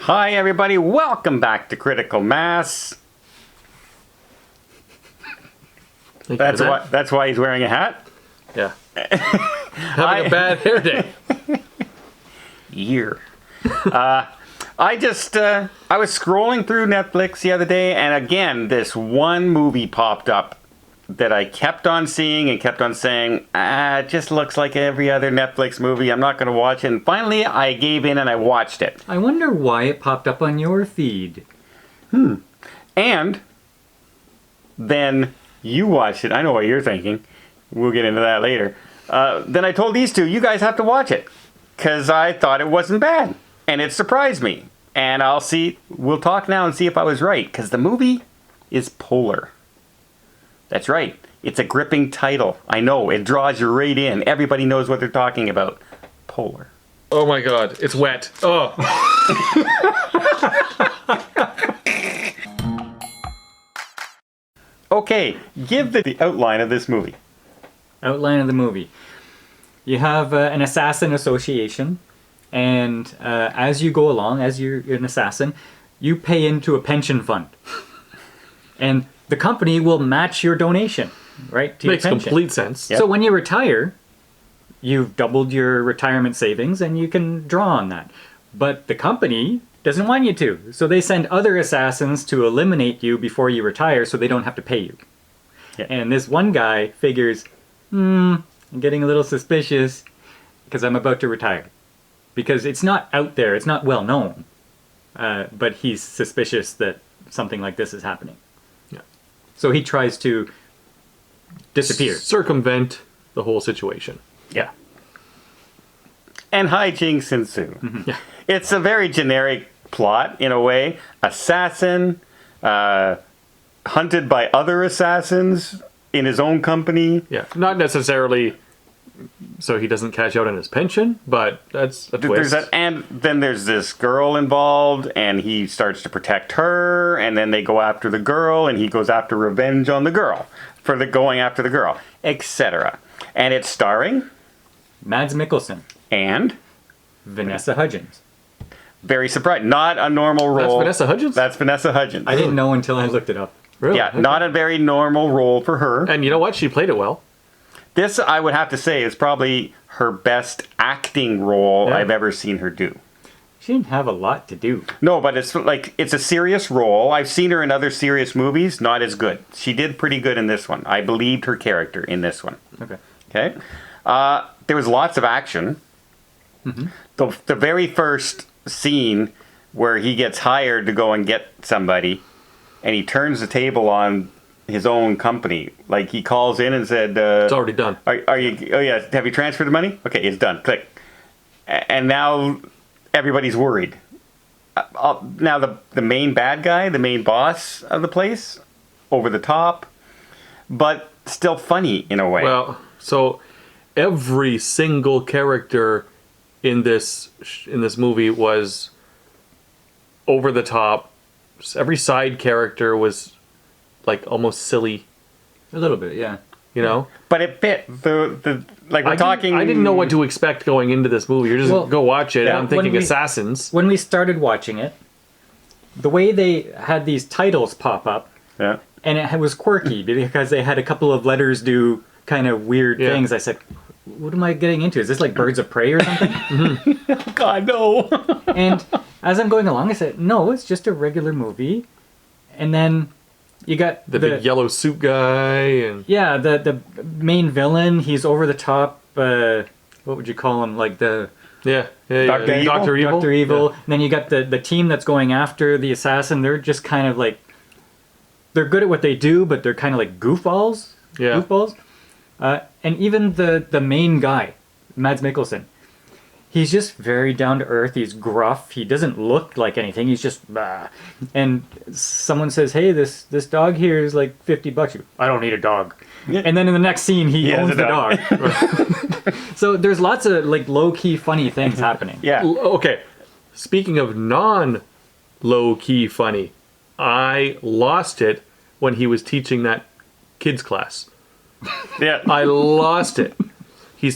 Hi everybody, welcome back to Critical Mass. That's why he's wearing a hat? Yeah. Having a bad hair day. Year. I was scrolling through Netflix the other day, and again, this one movie popped up that I kept on seeing and kept on saying, it just looks like every other Netflix movie. I'm not going to watch it. And finally, I gave in and I watched it. I wonder why it popped up on your feed. And then you watched it. I know what you're thinking. We'll get into that later. Then I told these two, you guys have to watch it. Because I thought it wasn't bad. And it surprised me. And we'll talk now and see if I was right. Because the movie is Polar. That's right. It's a gripping title. I know. It draws you right in. Everybody knows what they're talking about. Polar. Oh my god. It's wet. Oh. Okay. Give the outline of this movie. Outline of the movie. You have an assassin association. And as you go along, as you're an assassin, you pay into a pension fund. And the company will match your donation, right? To Makes your pension. complete sense. Yep. So when you retire, you've doubled your retirement savings and you can draw on that. But the company doesn't want you to. So they send other assassins to eliminate you before you retire so they don't have to pay you. Yeah. And this one guy figures, I'm getting a little suspicious because I'm about to retire. Because it's not out there, it's not well known. But he's suspicious that something like this is happening. Yeah. So he tries to disappear. Circumvent the whole situation. Yeah. And hijinks ensue. Yeah. It's a very generic plot, in a way. Assassin, hunted by other assassins in his own company. Yeah. Not necessarily so he doesn't cash out on his pension, but that's a twist. And then there's this girl involved, and he starts to protect her, and then they go after the girl, and he goes after revenge on the girl for going after the girl, etc. And it's starring Mads Mikkelsen. and Vanessa Hudgens. very surprised, not a normal role. That's Vanessa Hudgens? That's Vanessa Hudgens. I didn't know until I looked it up. Really? Yeah, Okay. not a very normal role for her. And you know what? She played it well. This, I would have to say, is probably her best acting role Yeah. I've ever seen her do. She didn't have a lot to do. No, but it's a serious role. I've seen her in other serious movies, not as good. She did pretty good in this one. I believed her character in this one. Okay. Okay? There was lots of action. Mm-hmm. The very first scene where he gets hired to go and get somebody, and he turns the table on his own company. Like, he calls in and said, It's already done. Are you? Oh yeah. Have you transferred the money? Okay, it's done. Click. And now everybody's worried. Now the main bad guy, the main boss of the place, over the top, but still funny in a way. Well, so every single character in this movie was over the top. Every side character was like almost silly, A little bit, yeah. you know? But it fit the like we're talking. I didn't know what to expect going into this movie. You're just Well, go watch it. yeah. And I'm thinking When we- assassins. When we started watching it, the way they had these titles pop up, Yeah. and it was quirky because they had a couple of letters do kind of weird Yeah. things. I said, what am I getting into? Is this like Birds of Prey or something? God no. And as I'm going along, I said, no, it's just a regular movie. And then you got The big yellow suit guy and yeah, the main villain. He's over the top. What would you call him? Like the yeah. Dr. Evil? Dr. Evil. Dr. Evil. Yeah. And then you got the team that's going after the assassin. They're just kind of like, they're good at what they do, but they're kind of like goofballs. Yeah. Goofballs. And even the main guy, Mads Mikkelsen, he's just very down to earth. He's gruff. He doesn't look like anything. He's just bah. And someone says, "Hey, this dog here is like $50." You, I don't need a dog. Yeah. And then in the next scene, he has owns a the dog. dog. So there's lots of like low key funny things happening. Yeah. Okay. Speaking of non-low key funny, I lost it when he was teaching that kids class. Yeah. I lost it. He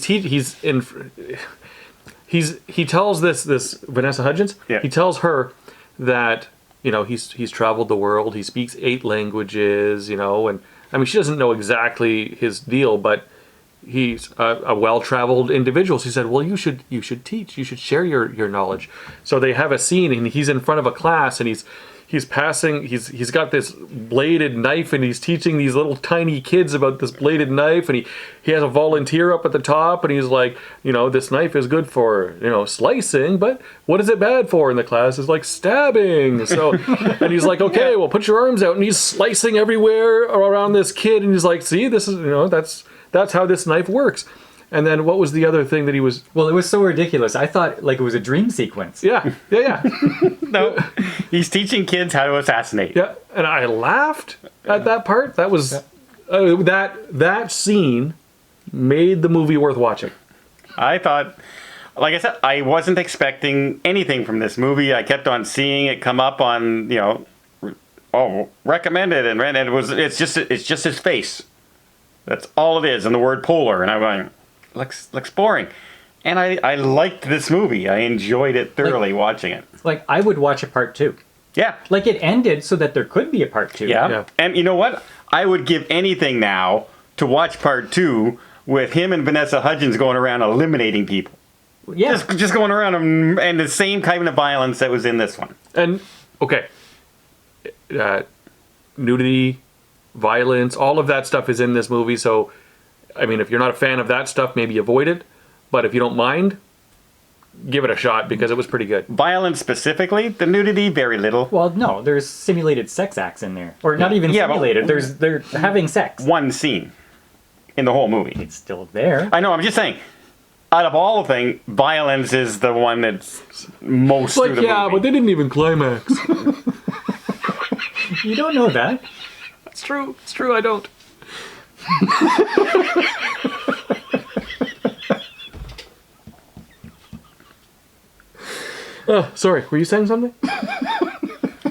tells this Vanessa Hudgens. Yeah. He tells her that, you know, he's traveled the world. He speaks 8 languages, you know, and I mean, she doesn't know exactly his deal, but he's a well-traveled individual. So he said, well, you should teach. You should share your knowledge. So they have a scene, and he's in front of a class, and he's got this bladed knife, and he's teaching these little tiny kids about this bladed knife, and he has a volunteer up at the top, and he's like, you know, this knife is good for, you know, slicing, but what is it bad for? And the class is like, stabbing. So, and he's like, okay, well, put your arms out, and he's slicing everywhere around this kid, and he's like, see, this is, you know, that's how this knife works. And then what was the other thing that he was... Well, it was so ridiculous. I thought like it was a dream sequence. Yeah. No, he's teaching kids how to assassinate. Yeah, and I laughed at that part. That was... that scene made the movie worth watching. I thought, like I said, I wasn't expecting anything from this movie. I kept on seeing it come up on, you know, recommended, and it's just his face. That's all it is, and the word polar, and I'm going, looks boring. And I liked this movie. I enjoyed it thoroughly watching it. Like, I would watch a part 2. Yeah. Like, it ended so that there could be a part 2. Yeah. And you know what? I would give anything now to watch part 2 with him and Vanessa Hudgens going around eliminating people. Yeah. Just going around and the same kind of violence that was in this one. And, okay. Nudity, violence, all of that stuff is in this movie, so I mean, if you're not a fan of that stuff, maybe avoid it, but if you don't mind, give it a shot, because it was pretty good. Violence specifically, the nudity, very little. Well, no, there's simulated sex acts in there, or not even simulated. They're having sex. One scene in the whole movie. It's still there. I know. I'm just saying. Out of all the things, violence is the one that's most through the movie. But they didn't even climax. You don't know that. It's true. It's true. I don't. Oh, sorry. Were you saying something?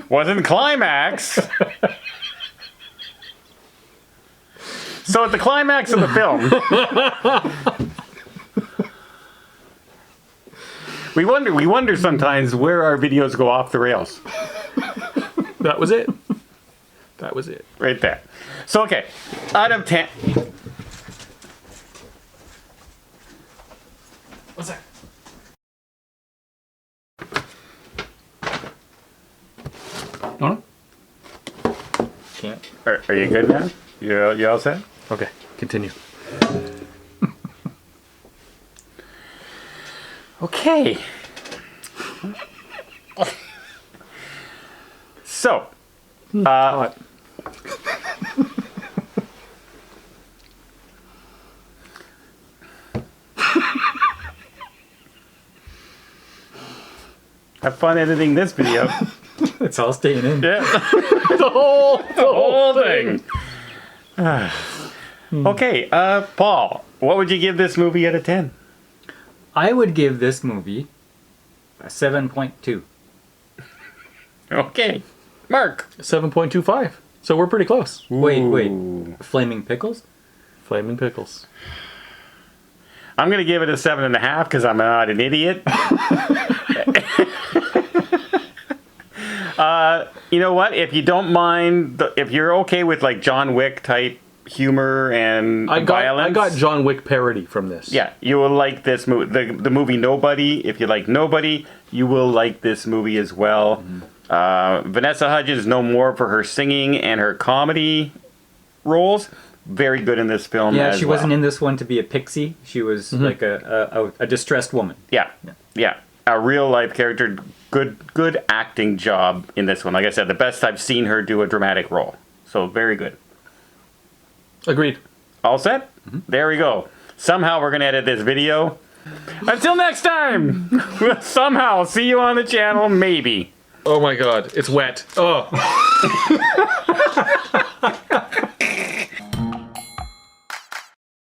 Wasn't climax. So at the climax of the film, we wonder sometimes where our videos go off the rails. That was it. That was it. Right there. So okay, out of 10. What's that? No? Can't. Are you good now? You all set? Okay, continue. Okay. So, Hot. have fun editing this video. It's all staying in. Yeah. the whole thing. Okay, Paul, what would you give this movie out of 10? I would give this movie a 7.2. Okay. Mark. 7.25. So we're pretty close. Wait. Flaming pickles? Flaming pickles. I'm going to give it a 7.5 because I'm not an idiot. You know what? If you don't mind, if you're okay with like John Wick type humor and violence. I got John Wick parody from this. Yeah, you will like this movie. The movie Nobody. If you like Nobody, you will like this movie as well. Mm-hmm. Vanessa Hudgens is known more for her singing and her comedy roles. Very good in this film. Yeah, she wasn't in this one to be a pixie. She was like a distressed woman. Yeah. A real life character. Good acting job in this one. Like I said, the best I've seen her do a dramatic role. So very good. Agreed. All set? Mm-hmm. There we go. Somehow we're going to edit this video. Until next time, we'll somehow see you on the channel, maybe. Oh my god, it's wet. Oh.